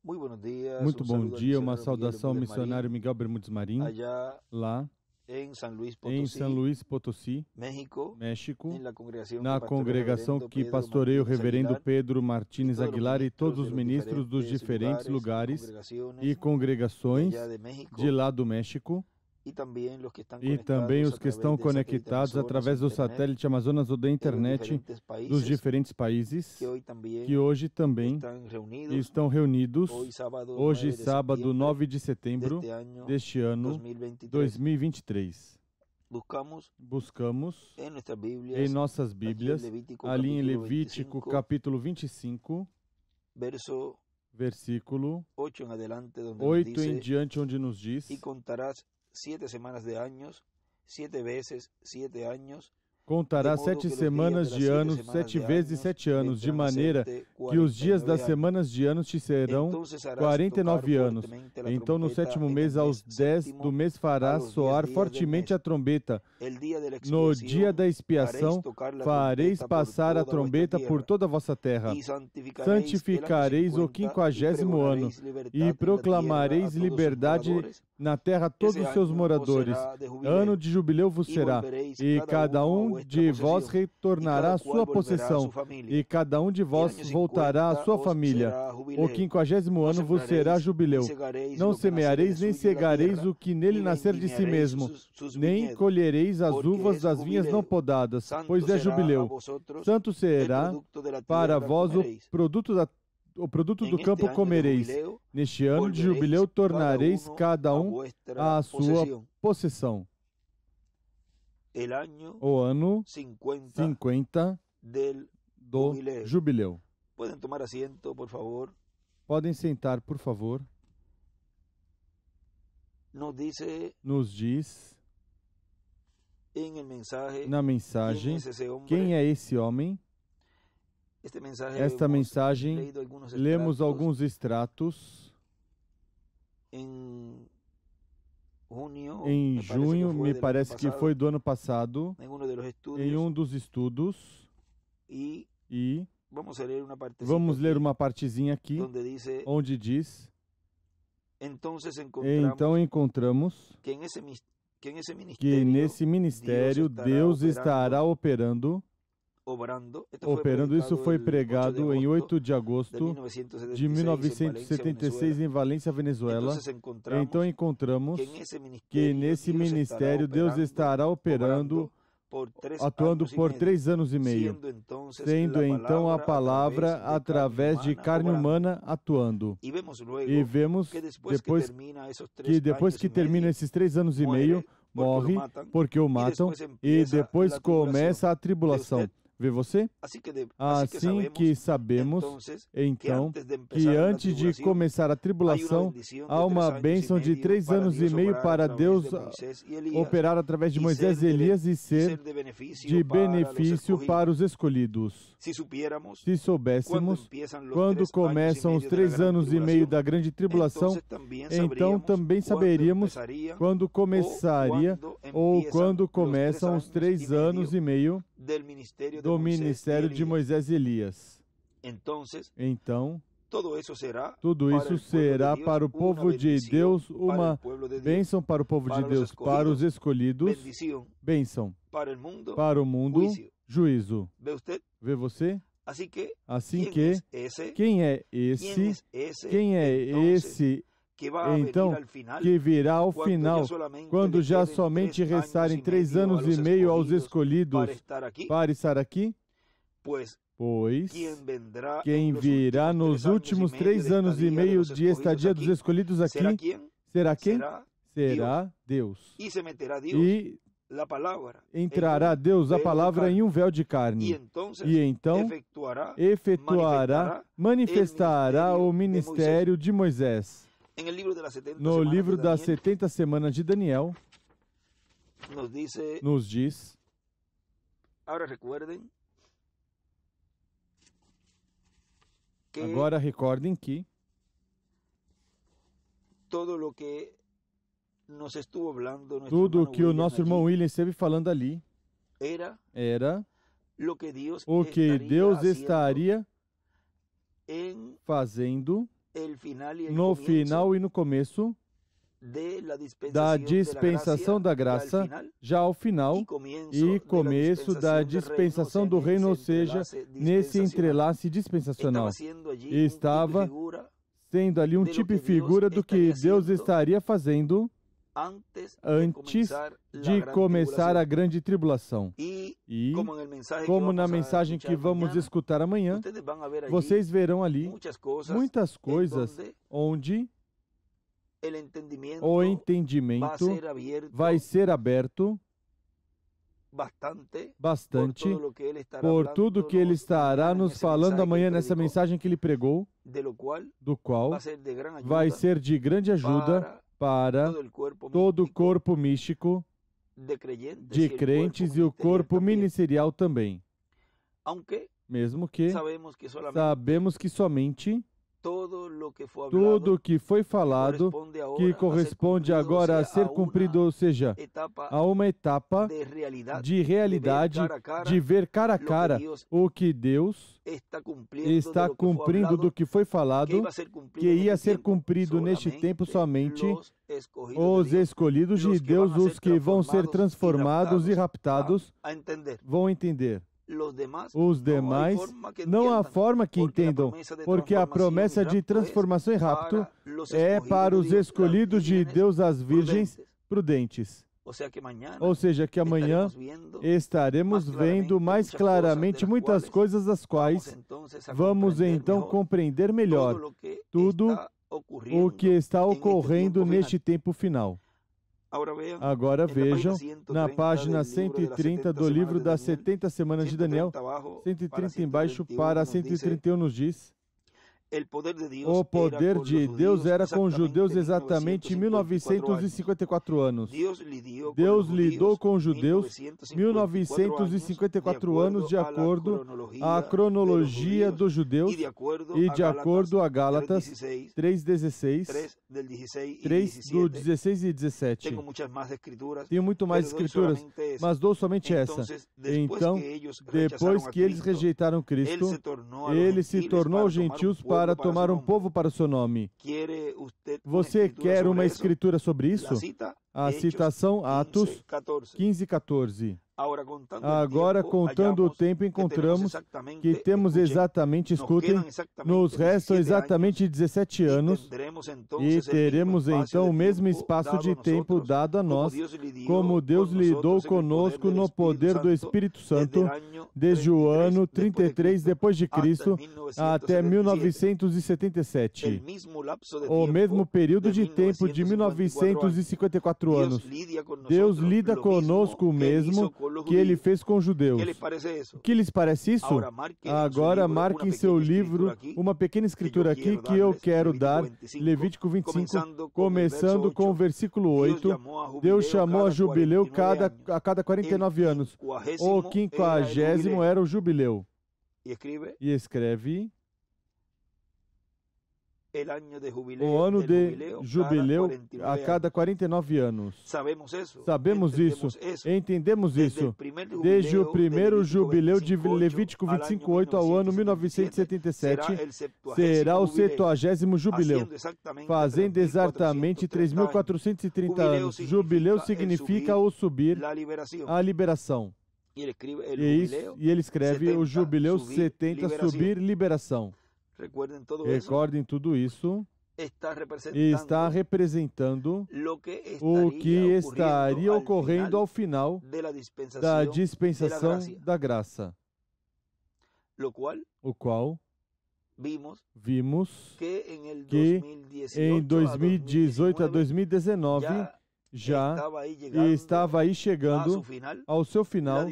Muito bom dia, uma saudação ao missionário Miguel Bermúdez Marim, lá em San Luís Potosí, México, na congregação que pastoreia o reverendo Pedro Martínez Aguilar e todos os ministros dos diferentes lugares e congregações de lá do México, e também os que estão conectados através do satélite Amazonas ou da internet dos diferentes países, que hoje também estão reunidos, hoje sábado 9 de setembro deste ano 2023. Buscamos em nossas Bíblias, ali em Levítico capítulo 25, versículo 8 em diante, onde nos diz: 7 semanas de anos, 7 vezes 7 anos. Contará 7 semanas de anos, 7 vezes 7 anos, de maneira que os dias das semanas de anos te serão 49 anos. Então, no 7º mês, aos 10 do mês, farás soar fortemente a trombeta. No dia da expiação, fareis passar a trombeta por toda a vossa terra. Santificareis o 50º ano, e proclamareis liberdade na terra a todos os seus moradores. Ano de jubileu vos será, e cada um de vós retornará à sua possessão, e cada um de vós voltará à sua família. O 50º ano vos será jubileu. Não semeareis nem cegareis o que nele nascer de si mesmo, nem colhereis as uvas das vinhas não podadas, pois é jubileu. Santo será para vós o produto do campo comereis. Neste ano de jubileu tornareis cada um à sua possessão. O ano 50 do jubileu. Podem sentar, por favor. Nos diz na mensagem quem é esse homem. Esta mensagem, lemos alguns extratos. Em junho, me parece que foi do ano passado, em um dos estudos, e vamos ler uma partezinha aqui, onde diz: então encontramos que nesse ministério Deus estará operando. Isso foi pregado em 8 de agosto de 1976 em Valência, Venezuela. Então encontramos que nesse ministério Deus estará atuando por 3 anos e meio, sendo então a palavra através de carne humana atuando. E vemos que depois que termina esses 3 anos e meio, morre porque o matam, e depois começa a tribulação. Vê você? Assim que sabemos, então, que antes de começar a tribulação, há uma bênção de 3 anos e meio para Deus operar através de Moisés e Elias e ser de benefício para os escolhidos. Se soubéssemos quando começam os 3 anos e meio da grande tribulação, então também saberíamos quando começaria ou quando começam os 3 anos e meio do ministério de Moisés e Elias. Então, tudo isso será para o povo de Deus uma bênção, para o povo de Deus, para os escolhidos, bênção, para o mundo, juízo. Vê você? Assim que, quem é esse então, que virá ao final, quando já somente restarem 3 anos e meio aos escolhidos para estar aqui? Pois, quem virá nos últimos 3 anos e meio de estadia dos escolhidos aqui, será quem? Será Deus. E entrará Deus, a palavra, em um véu de carne. E então efetuará, manifestará o ministério de Moisés. No livro das 70 semanas de Daniel, nos diz: agora recordem que tudo o que o nosso irmão William esteve falando ali era o que Deus estaria fazendo no final e no começo da dispensação da graça, já ao final, e começo da dispensação do reino, ou seja, nesse entrelace dispensacional. Estava sendo ali um tipo e figura do que Deus estaria fazendo antes de começar a grande tribulação. E, como na mensagem que vamos escutar amanhã, vocês verão ali muitas coisas onde o entendimento vai ser aberto bastante por tudo que ele estará nos falando amanhã nessa mensagem que ele pregou, do qual vai ser de grande ajuda para todo o corpo místico de crentes e o corpo ministerial também. Mesmo que sabemos que somente tudo o que foi falado, que corresponde agora a ser cumprido, ou seja, a uma etapa de realidade, de ver cara a cara o que Deus está cumprindo do que foi falado, que ia ser cumprido neste tempo somente. Os escolhidos de Deus, os que vão ser transformados e raptados, vão entender. Os demais, não há forma que entendam, porque a promessa de transformação e rapto é para os escolhidos de Deus, as virgens prudentes. Ou seja, que amanhã estaremos vendo mais claramente muitas coisas das quais vamos então compreender melhor tudo o que está ocorrendo neste tempo final. Agora vejam, na página 130 do livro das 70 semanas de Daniel, 130 embaixo para 131 nos diz: o poder de Deus era com os judeus exatamente 1954 anos. Deus lidou com os judeus 1954 anos de acordo à cronologia dos judeus e de acordo a Gálatas 3:16, 3 do 16 e 17. Tenho muito mais escrituras, mas dou somente essa. Então, depois que eles rejeitaram Cristo, ele se tornou aos gentios para tomar um povo para o seu nome. Você quer uma escritura sobre isso? A citação, Atos 15:14. Agora, contando o tempo, encontramos que temos exatamente, escutem, nos restam exatamente 17 anos e teremos então o mesmo espaço de tempo dado a nós, como Deus lidou conosco no poder do Espírito Santo, desde o ano 33 depois de Cristo até 1977. O mesmo período de tempo de 1954 anos. Deus lida conosco o mesmo que ele fez com os judeus. O que lhes parece isso? Agora marque em seu livro uma pequena escritura aqui que eu quero dar, Levítico 25, começando com o versículo 8. Deus chamou a jubileu a cada 49 anos. O 50º era o jubileu. E escreve: o ano de jubileu a cada 49 anos. Sabemos isso, entendemos isso. Desde o primeiro jubileu de Levítico 25:8 ao ano 1977, será o 70º jubileu, fazendo exatamente 3.430 anos. Jubileu significa o subir, a liberação. E ele escreve o jubileu 70, subir, liberação. Recordem tudo isso. Está representando o que estaria ocorrendo ao final da dispensação da graça, o qual vimos que em 2018 a 2019 já estava aí chegando ao seu final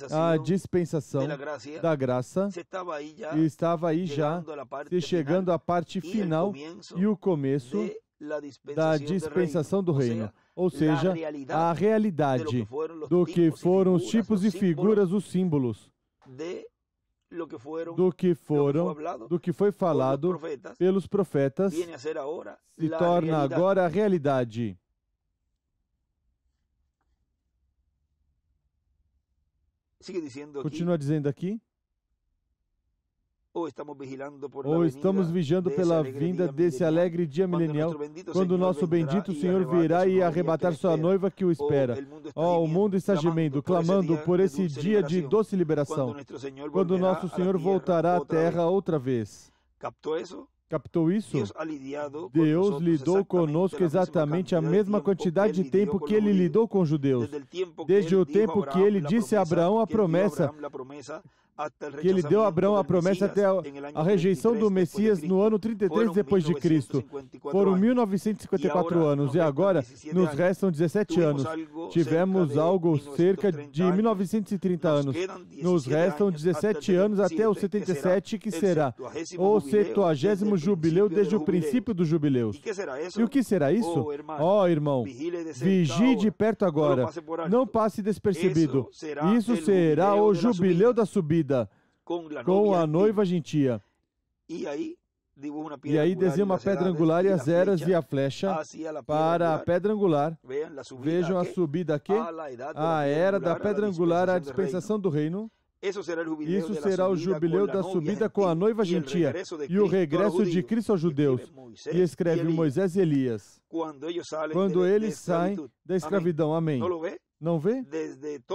a dispensação da graça, estava aí já chegando à parte final e o começo da dispensação do reino, ou seja, a realidade do que foram os tipos e figuras, os símbolos, do que foi falado pelos profetas, se torna agora a realidade. Continua dizendo aqui. ou estamos vigiando pela vinda desse alegre dia milenial, quando o nosso bendito Senhor virá e arrebatar sua noiva que o espera. O mundo está gemendo, clamando por esse dia de doce liberação, quando nosso Senhor voltará à terra outra vez. Captou isso? Deus lidou conosco exatamente a mesma quantidade de tempo que Ele lidou com os judeus. Desde o tempo que Ele disse a Abraão a promessa, que Ele deu a Abraão a promessa até a rejeição do Messias no ano 33 depois de Cristo. Foram 1954 anos e agora nos restam 17 anos. Tivemos algo cerca de 1930 anos. Nos restam 17 anos até o 77, que será o 70º jubileu desde o princípio dos jubileus. E o que será isso? Irmão, vigie de perto agora. Não passe despercebido. Isso será o jubileu da subida com a noiva gentia. E aí desenha uma pedra angular e as eras e a flecha para a pedra angular. Vejam a subida aqui, a era da pedra angular, a dispensação do reino. Isso será o jubileu da subida com a noiva gentia e o regresso de Cristo aos judeus. E escreve Moisés e Elias. Quando eles saem da escravidão. Amém. Não vê?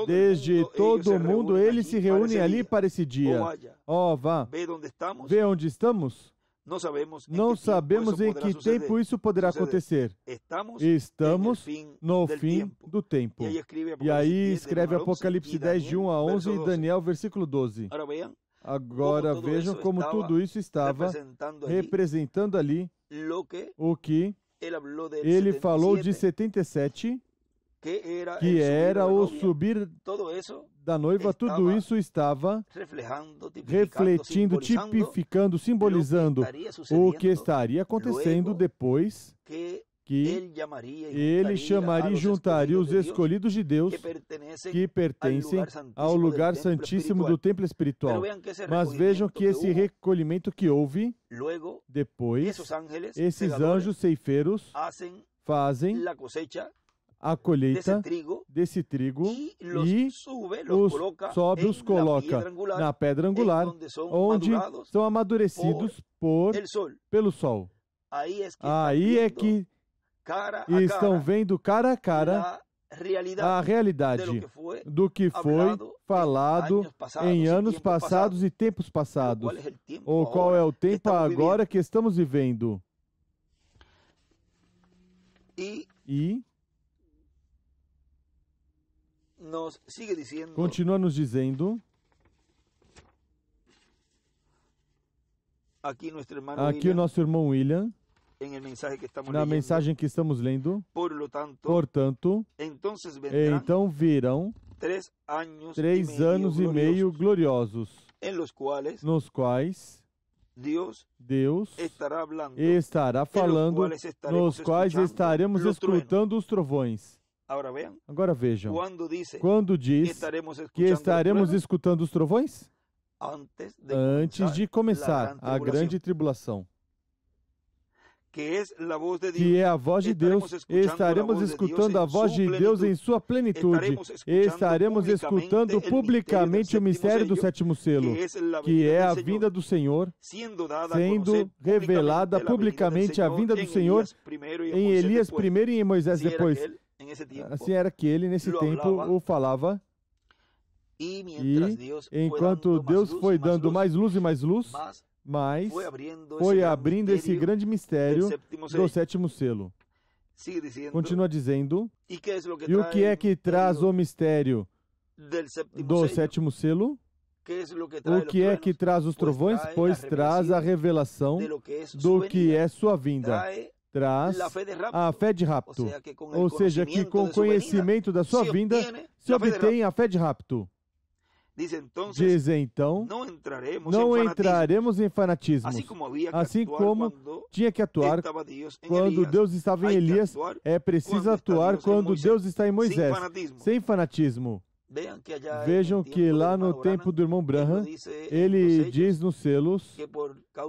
Desde todo o mundo, eles se reúnem ali para esse dia. Vá. Vê onde estamos? Não sabemos em que tempo isso poderá acontecer. Estamos no fim do tempo. E aí escreve Apocalipse 10, de 1 a 11 e Daniel, versículo 12. Agora vejam como tudo isso estava representando ali o que ele falou de 77, que era o subir da noiva. Tudo isso estava refletindo, tipificando, simbolizando o que estaria acontecendo depois que ele chamaria e juntaria os escolhidos de Deus que pertencem ao lugar santíssimo do templo espiritual. Mas vejam que esse recolhimento que houve, depois, esses anjos ceifeiros fazem a colheita desse trigo e os coloca na pedra angular, onde são amadurecidos pelo sol. Aí é que estão vendo cara a cara a realidade do que foi falado em anos passados e tempos passados. Ou qual é o tempo agora que estamos vivendo. E continua nos dizendo, aqui o nosso irmão William, na mensagem que estamos lendo, portanto, então virão 3 anos e meio gloriosos, nos quais Deus estará falando, nos quais estaremos escutando os trovões. Agora vejam, quando diz que estaremos escutando os trovões? Antes de começar a grande tribulação, que é a voz de Deus, estaremos escutando a voz de Deus em sua plenitude, estaremos escutando publicamente o mistério do 7º selo, que é a vinda do Senhor, sendo revelada publicamente a vinda do Senhor em Elias primeiro e em Moisés depois. Assim era que ele, nesse tempo, o falava. E enquanto Deus foi dando mais luz e mais luz, mas foi abrindo esse grande mistério do 7º selo. Continua dizendo, e o que é que traz o mistério do 7º selo? O que é que traz os trovões? Pois traz a revelação do que é sua vinda. Traz a fé de rapto. Ou seja, que com o conhecimento da sua vinda, se obtém a fé de rapto. Diz então, não entraremos em fanatismo. Assim como tinha que atuar quando Deus estava em Elias, é preciso atuar quando Deus está em Moisés, sem fanatismo. Vejam que lá no tempo do irmão Branham, ele diz nos selos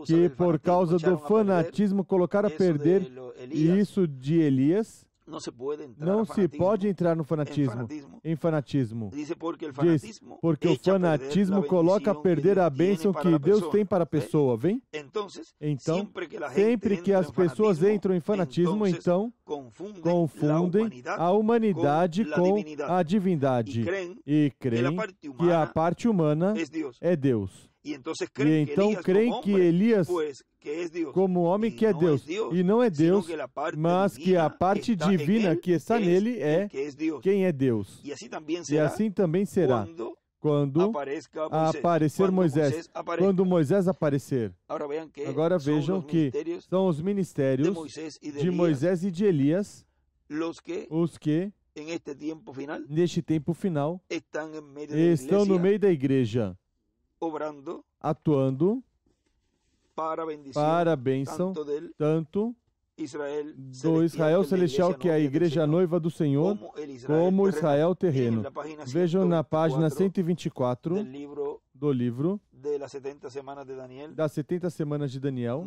que por causa do fanatismo colocaram a perder isso de Elias, Não se pode entrar no fanatismo, em fanatismo. Diz, porque o fanatismo coloca a perder a bênção que Deus tem para a pessoa, vem? Então, sempre que as pessoas entram em fanatismo, então, confundem a humanidade com a divindade e creem que a parte humana é Deus. E então creem que Elias, como homem, que é Deus, e não é Deus, mas que a parte divina que está nele é quem é Deus. E assim também será quando aparecer Moisés, quando Moisés aparecer. Agora vejam que são os ministérios de Moisés e de Elias os que, neste tempo final, estão no meio da igreja, atuando para a bênção tanto do Israel celestial, que é a igreja noiva do Senhor, como o Israel terreno. Vejam na página 124 do livro das 70 semanas de Daniel,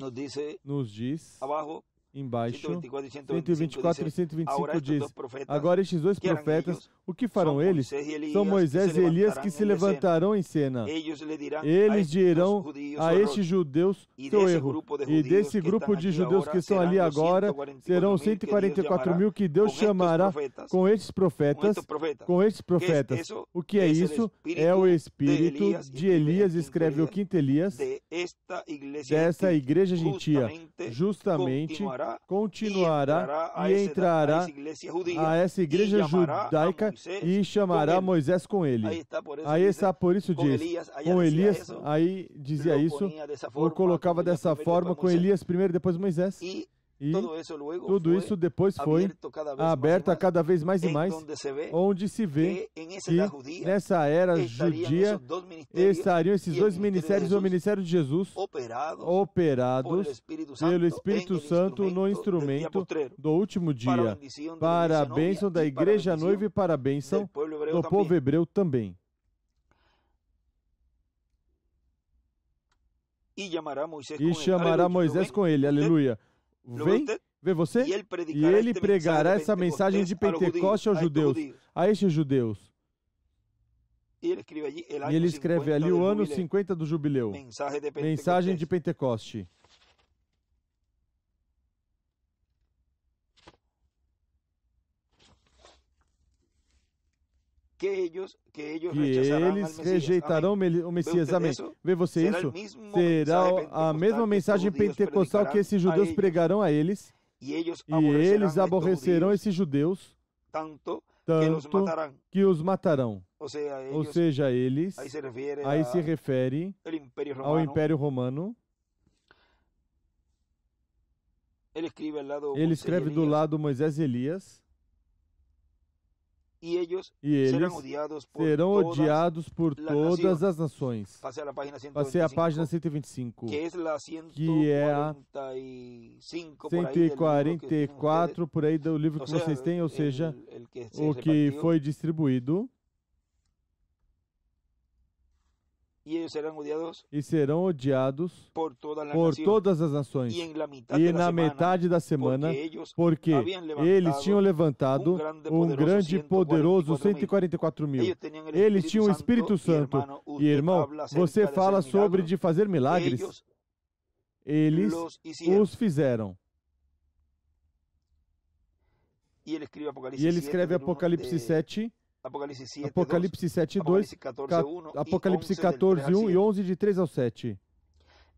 nos diz embaixo, 124 e 125 diz: agora estes dois profetas, o que farão eles? São Moisés e Elias que se levantarão em cena. Eles dirão a estes judeus seu erro. E desse grupo de judeus que estão ali agora, serão 144 mil que Deus chamará com estes profetas. O que é isso? É o espírito de Elias, escreve o quinto Elias, dessa igreja gentia, justamente continuará e entrará a essa igreja judaica e chamará Moisés com ele. Aí está, por isso diz, com Elias, aí dizia isso, ou colocava dessa forma, com Elias primeiro, depois Moisés. E tudo isso depois foi aberto a cada vez mais e mais, onde se vê que nessa era judia estariam esses dois ministérios, o ministério de Jesus, operados pelo Espírito Santo no instrumento do último dia, para a bênção da igreja noiva e para a bênção do povo hebreu também. E chamará Moisés com ele, aleluia. Vê você? E ele pregará essa mensagem de Pentecoste aos judeus, a estes judeus. E ele escreve ali o ano 50 do jubileu, mensagem de Pentecoste. Que eles rejeitarão o Messias. Amém. Vê você isso? Será a mesma mensagem pentecostal que esses judeus pregarão a eles, e eles aborrecerão esses judeus, tanto que os matarão. Ou seja, eles, aí se refere ao Império Romano. Ele escreve do lado Moisés e Elias. E eles serão odiados por todas as nações. Passei a página 125, que é a 144 por aí do livro que vocês têm, ou seja, o que foi distribuído. E serão odiados por todas as nações. E na metade da semana, porque eles tinham levantado um grande e poderoso 144 mil. Eles tinham o Espírito Santo. E, irmão, você fala sobre de fazer milagres. Eles os fizeram. E ele escreve Apocalipse 7. Apocalipse 7, 2, Apocalipse 14, 1 e 11, de 3 ao 7.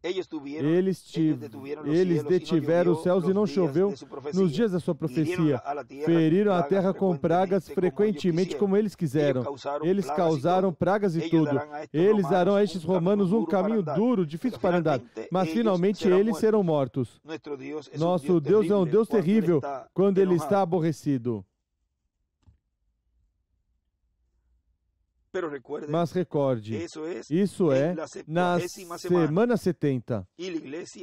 Eles detiveram os céus e não choveu nos dias da sua profecia. Feriram a terra com pragas frequentemente como eles quiseram. Eles causaram pragas e tudo. Eles darão a estes romanos um caminho duro, difícil para andar. Mas finalmente eles serão mortos. Nosso Deus é um Deus terrível quando Ele está aborrecido. Mas recorde, isso é na semana 70.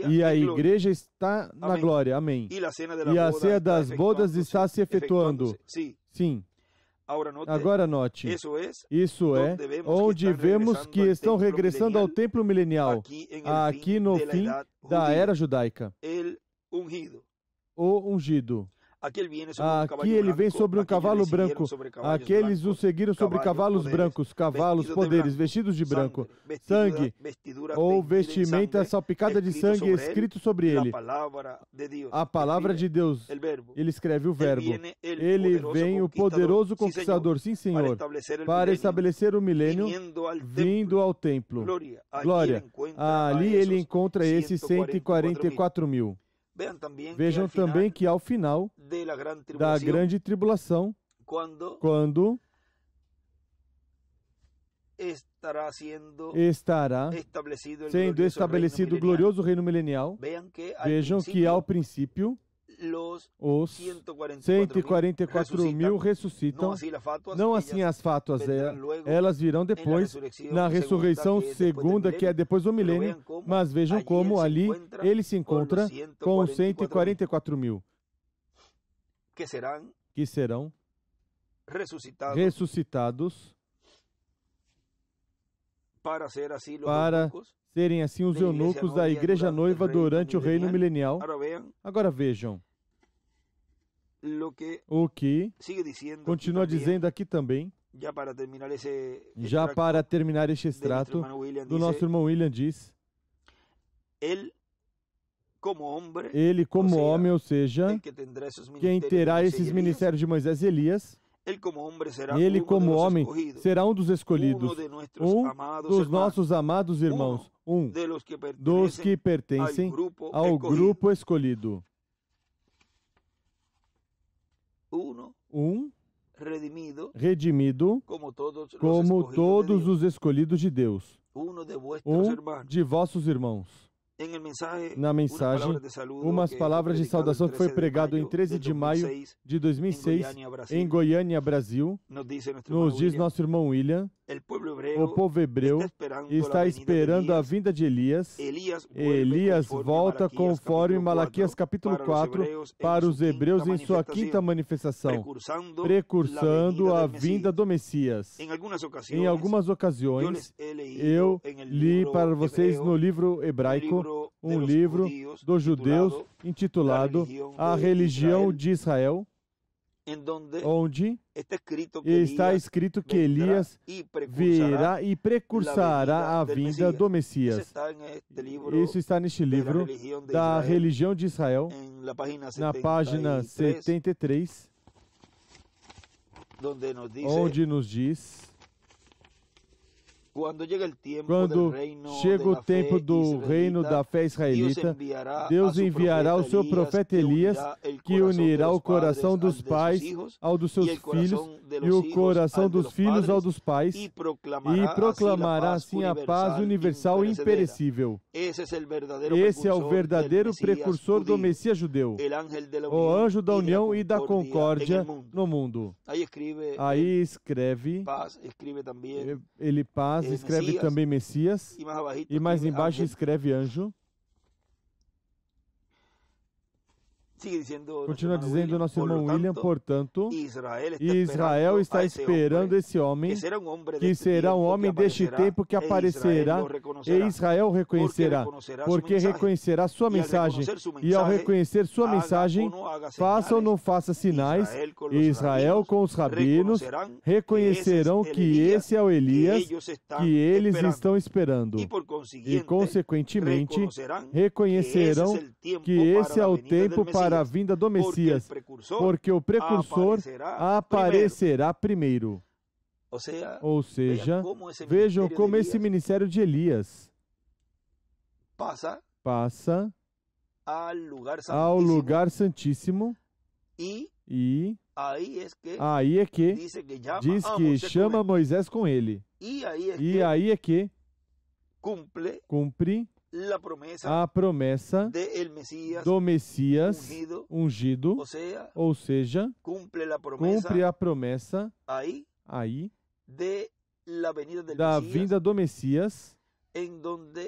E a igreja está na glória. Amém. E a ceia das bodas está se efetuando. Sim. Agora note, isso é onde vemos que estão regressando ao templo milenial, aqui no fim da era judaica. O ungido. Aqui ele vem sobre um cavalo branco. Aqueles o seguiram sobre cavalos brancos, cavalos, poderes, vestidos de branco, sangue ou vestimenta salpicada de sangue escrito sobre ele. A palavra de Deus. Ele escreve o verbo. Ele vem, o poderoso conquistador, sim, Senhor, para estabelecer o milênio, vindo ao templo. Glória. Ali ele encontra esses 144 mil. Vejam também que ao final da grande tribulação, quando estará sendo estabelecido o glorioso reino milenial, vejam que ao princípio os 144 mil ressuscitam, não assim as fátuas, elas virão depois, na ressurreição segunda, que é depois do milênio, mas vejam como ali ele se encontra com os 144 mil, que serão ressuscitados para serem assim os eunucos da igreja noiva durante o reino milenial. Agora vejam o que continua dizendo aqui também, já para terminar este extrato, do nosso irmão William diz, ele como homem, ou seja, quem terá esses ministérios de Moisés e Elias, ele como homem será um dos escolhidos, um dos nossos amados irmãos, um dos que pertencem ao grupo escolhido, um redimido como todos os escolhidos de Deus, um de vossos irmãos. Na mensagem, umas palavras de saudação que foi pregado em 13 de maio de 2006 em Goiânia, Brasil, nos diz nosso irmão William, o povo hebreu está esperando a vinda de Elias. Elias volta conforme Malaquias capítulo 4 para os hebreus em sua quinta manifestação, precursando a vinda do Messias. Em algumas ocasiões, eu li para vocês no livro hebraico um livro dos judeus intitulado A Religião de Israel, onde está escrito que Elias virá e precursará a vinda do Messias. Isso está neste livro da Religião de Israel, na página 73, onde nos diz: quando chega o tempo do reino da fé israelita, Deus enviará o seu profeta Elias, que unirá o coração dos pais ao dos seus filhos e o coração dos filhos ao dos pais, e proclamará assim a paz universal e imperecível. Esse é o verdadeiro precursor do Messias judeu, o anjo da união e da concórdia no mundo. Aí escreve, ele paz, escreve também Messias, e mais embaixo escreve anjo. Continua dizendo o nosso irmão William, portanto, Israel está esperando esse homem, que será um homem deste tempo que aparecerá, e Israel o reconhecerá, porque reconhecerá sua mensagem, e ao reconhecer sua mensagem, faça ou não faça sinais, Israel com os rabinos reconhecerão que esse é o Elias que eles estão esperando, e consequentemente reconhecerão que esse é o tempo para a vinda do Messias, porque o precursor aparecerá primeiro. Ou seja, vejam como esse ministério de Elias passa ao lugar santíssimo, e aí é que diz que chama Moisés com ele, e aí é que cumpre a promessa do Messias ungido, ou seja, cumpre a promessa aí da vinda do Messias,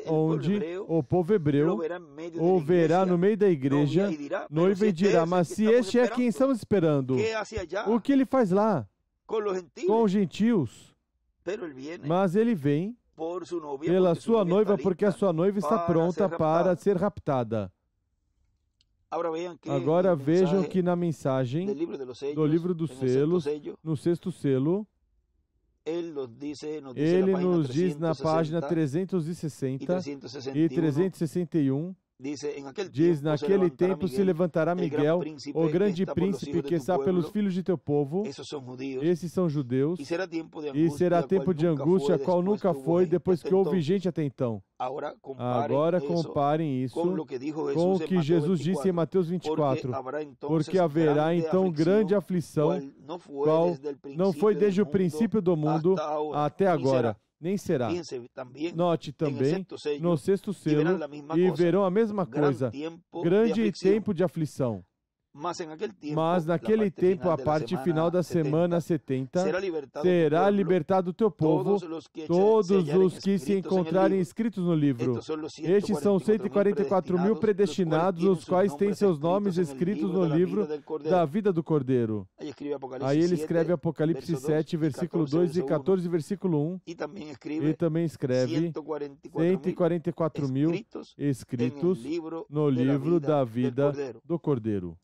onde o povo hebreu o verá no meio da igreja, noiva, e dirá: mas se este é quem estamos esperando, o que ele faz lá com os gentios? Mas ele vem pela sua noiva, porque a sua noiva está pronta para ser raptada. Agora vejam que na mensagem do livro dos selos, no sexto selo, ele nos diz na página 360 e 361, diz, naquele tempo se levantará Miguel, o grande príncipe que está pelos filhos de teu povo, esses são judeus, e será tempo de angústia, qual nunca foi depois que houve gente até então. Agora comparem isso com o que Jesus disse em Mateus 24, porque haverá então grande aflição, qual não foi desde o princípio do mundo até agora, nem será. Note também no sexto selo, e verão a mesma coisa, grande tempo de aflição. Mas naquele tempo, a parte final da semana 70, será libertado o teu povo, todos os que se encontrarem escritos no livro. Estes são 144.000 predestinados, os quais têm seus nomes escritos no livro da vida do Cordeiro. Aí ele escreve Apocalipse 7, versículo 2 e 14, versículo 1. E também escreve 144.000 escritos no livro da vida do Cordeiro.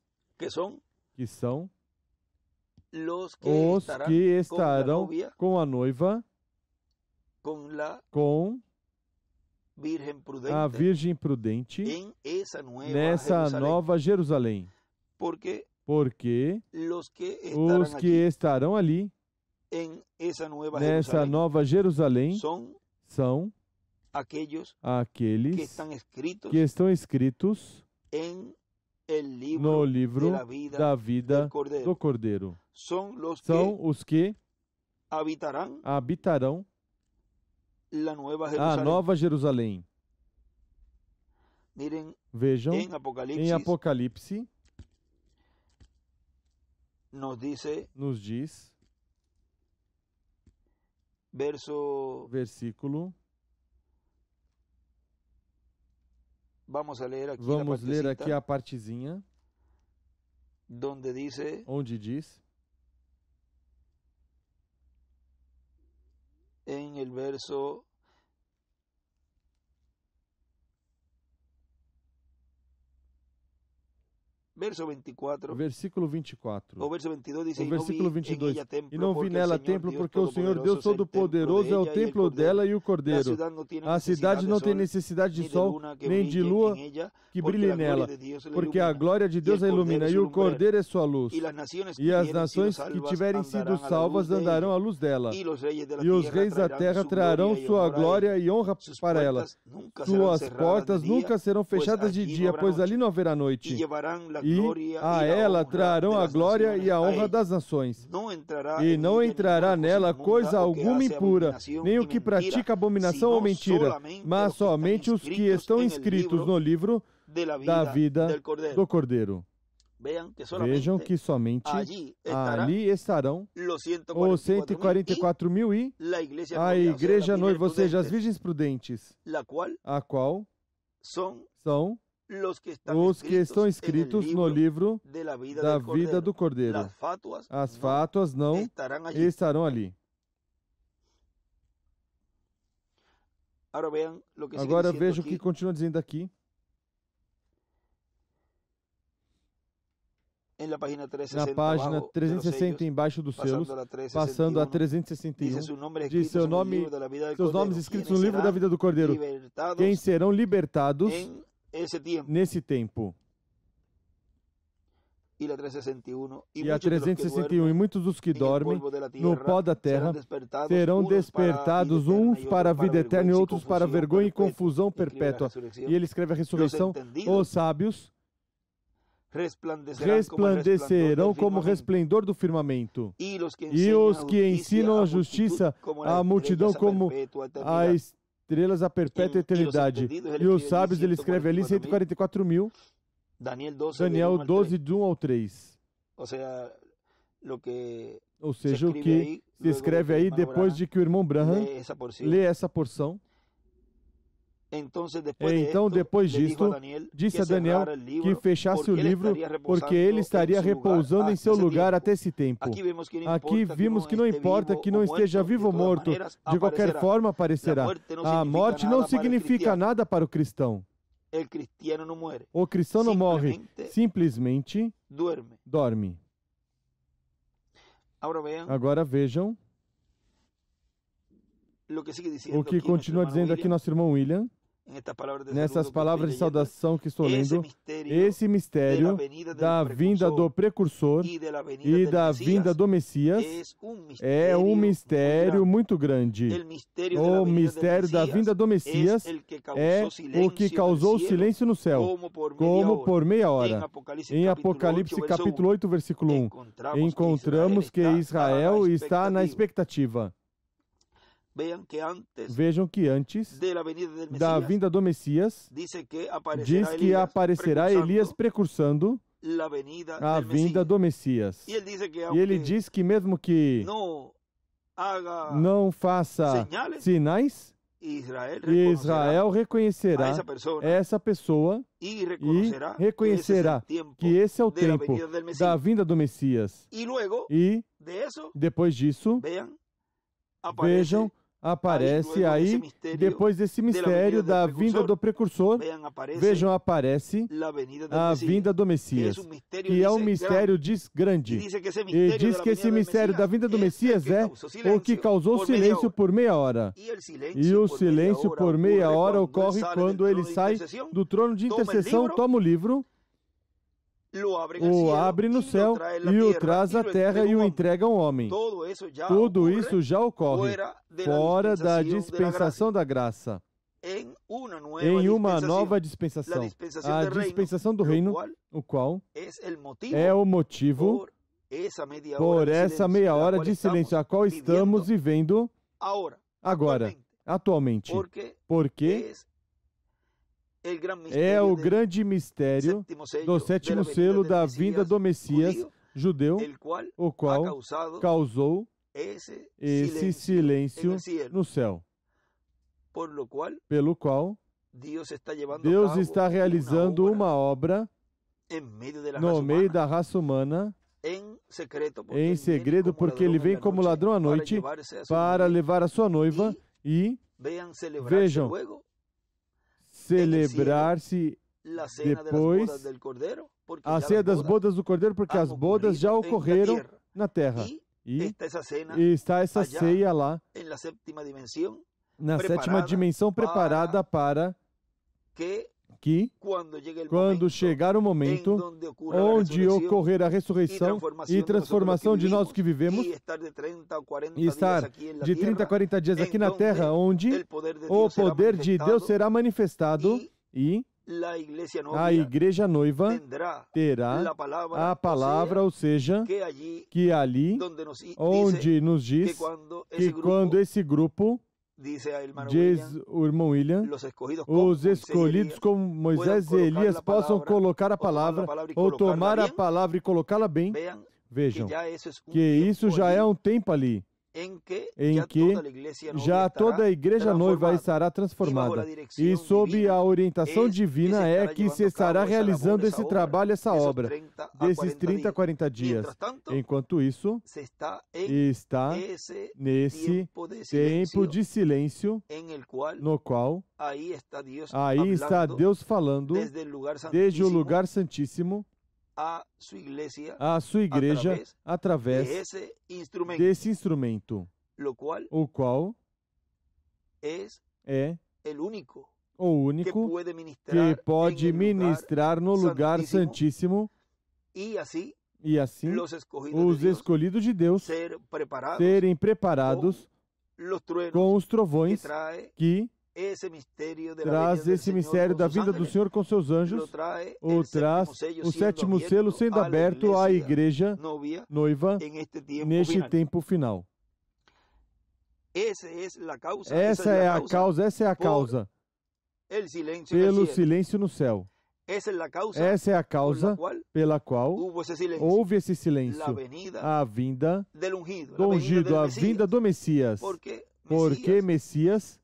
Que são os que estarão com a noiva, com a Virgem Prudente, nessa nova Jerusalém. Porque os que estarão ali, nessa nova Jerusalém, são aqueles que estão escritos no livro da vida do Cordeiro. São os que habitarão a nova Jerusalém. Vejam, em Apocalipse, nos diz, versículo, vamos ler aqui a partezinha, onde diz, en el verso versículo 24. O verso 22 dice, o versículo 22. E não vi nela templo, porque o Senhor Deus Todo-Poderoso é o templo dela e o Cordeiro. A cidade não tem necessidade de sol, nem de lua que brilhe nela, porque a glória de Deus a ilumina, e o Cordeiro é sua luz. E as nações que tiverem sido salvas andarão à luz dela. E os reis da terra trarão sua glória e honra para ela. Suas portas nunca serão fechadas de dia, pois ali não haverá noite. E a ela trarão a glória e a honra das nações. E não entrará nela coisa alguma impura, nem o que pratica abominação ou mentira, mas somente os que estão inscritos no livro da vida do Cordeiro. Vejam que somente ali estarão os 144.000 e a igreja noiva, ou seja, as virgens prudentes, a qual são os que estão escritos no livro da vida do Cordeiro. As fátuas não estarão ali. Agora veja o que continua dizendo aqui. Na página 360, embaixo dos selos, passando a 361, diz seus nomes escritos no livro da vida do Cordeiro. Quem serão libertados nesse tempo. E a 361, e muitos dos que dormem no pó da terra serão despertados, uns para a vida eterna e outros para a vergonha e confusão perpétua. E ele escreve a ressurreição. Os sábios resplandecerão como o resplendor do firmamento. E os que ensinam a justiça à multidão como as estrelas à perpétua eternidade. E os sábios, ele escreve ali, 144.000. Daniel 12, de 1 ao 3. Ou seja, o que se escreve aí depois de que o irmão Branham lê essa porção. Então, depois disto, disse a Daniel que fechasse o livro, porque ele estaria repousando em seu lugar até esse tempo. Aqui vimos que não importa que não esteja vivo ou morto, de qualquer forma aparecerá. A morte não significa nada para o cristão. O cristão não morre, simplesmente dorme. Agora vejam o que continua dizendo aqui nosso irmão William, nessas palavras de saudação que estou lendo. Esse mistério da vinda do precursor e da vinda do Messias é um mistério muito grande. O mistério da vinda do Messias é o que causou silêncio no céu, como por meia hora. Em Apocalipse capítulo 8, versículo 1, encontramos que Israel está na expectativa. Vejam que antes da vinda do Messias, diz que aparecerá Elias precursando a vinda do Messias. E ele diz que mesmo que não faça sinais, Israel reconhecerá essa pessoa e reconhecerá que esse é o tempo da vinda do Messias. E depois disso, vejam, aparece aí, depois desse mistério da vinda do precursor, vejam, aparece a vinda do Messias, que é um mistério grande. E diz que esse mistério da vinda do Messias é o que causou silêncio por meia hora. E o silêncio por meia hora ocorre quando ele sai do trono de intercessão, toma o livro, o abre no céu e o traz à terra e o entrega ao homem. Tudo isso já ocorre fora da dispensação da graça, em uma nova dispensação, a dispensação do reino, o qual é o motivo por essa meia hora de silêncio, a qual estamos vivendo agora, atualmente, porque é o grande mistério do sétimo selo da vinda do Messias judeu, o qual causou esse silêncio no céu, pelo qual Deus está realizando uma obra no meio da raça humana, em segredo, porque ele vem como ladrão à noite para levar a sua noiva e, vejam, celebrar-se depois a ceia das bodas do Cordeiro, porque as bodas já ocorreram na terra. E está essa ceia lá, na sétima dimensão, preparada para que, quando chegar o momento onde ocorrer a ressurreição e transformação de nós que vivemos, e estar de 30 a 40 dias aqui na terra, onde o poder de Deus será manifestado e a igreja noiva terá a palavra, ou seja, que ali, onde nos diz que quando esse grupo, diz o irmão William, os escolhidos como Moisés e Elias possam colocar a palavra, ou tomar a palavra e colocá-la bem, vejam que isso já é um tempo ali, em que já toda a igreja noiva estará transformada. E sob a orientação divina é que se estará realizando esse trabalho, essa obra, desses 30 a 40 dias. Enquanto isso, está nesse tempo de silêncio, no qual aí está Deus falando desde o lugar santíssimo a sua igreja através desse instrumento, o qual é o único que pode ministrar no lugar santíssimo, e assim os escolhidos de Deus serem preparados com os trovões que traz esse mistério da vinda do Senhor com seus anjos, ou traz o sétimo selo sendo aberto à igreja noiva neste tempo final. Essa é a causa pelo silêncio no céu. Essa é a causa pela qual houve esse silêncio, a vinda do ungido, a vinda do Messias, porque Messias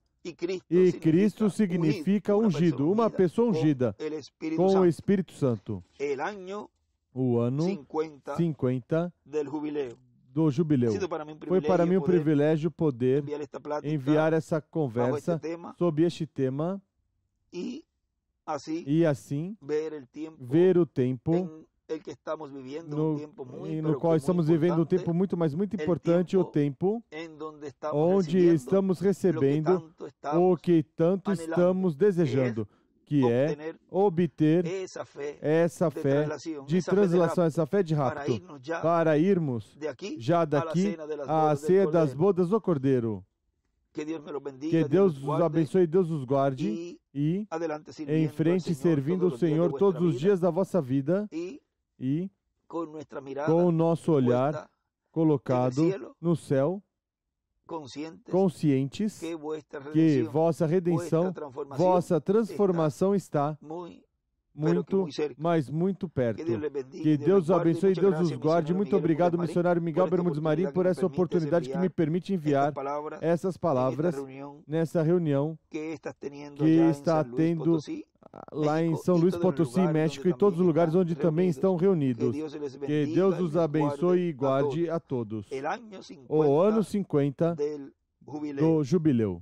e Cristo significa ungido, uma pessoa ungida, com o Espírito Santo. O ano 50 do jubileu. Foi para mim um privilégio poder enviar essa conversa sobre este tema e assim ver o tempo no qual estamos vivendo um tempo muito importante, o tempo onde estamos recebendo o que tanto estamos desejando, que é obter essa fé de translação, essa fé de rapto, para irmos já daqui à ceia das bodas do Cordeiro. Que Deus os abençoe, Deus os guarde e em frente servindo o Senhor todos os dias da vossa vida e com o nosso olhar colocado no céu, conscientes que vossa redenção, vossa transformação está muito perto. Que Deus os abençoe e Deus os guarde. Muito obrigado, missionário Miguel Bermudes Marim, por essa oportunidade que me permite enviar essas palavras nessa reunião que está tendo lá em São Luís Potosí, México, e todos os lugares onde também estão reunidos. Que Deus os abençoe e guarde a todos. O ano 50 do jubileu.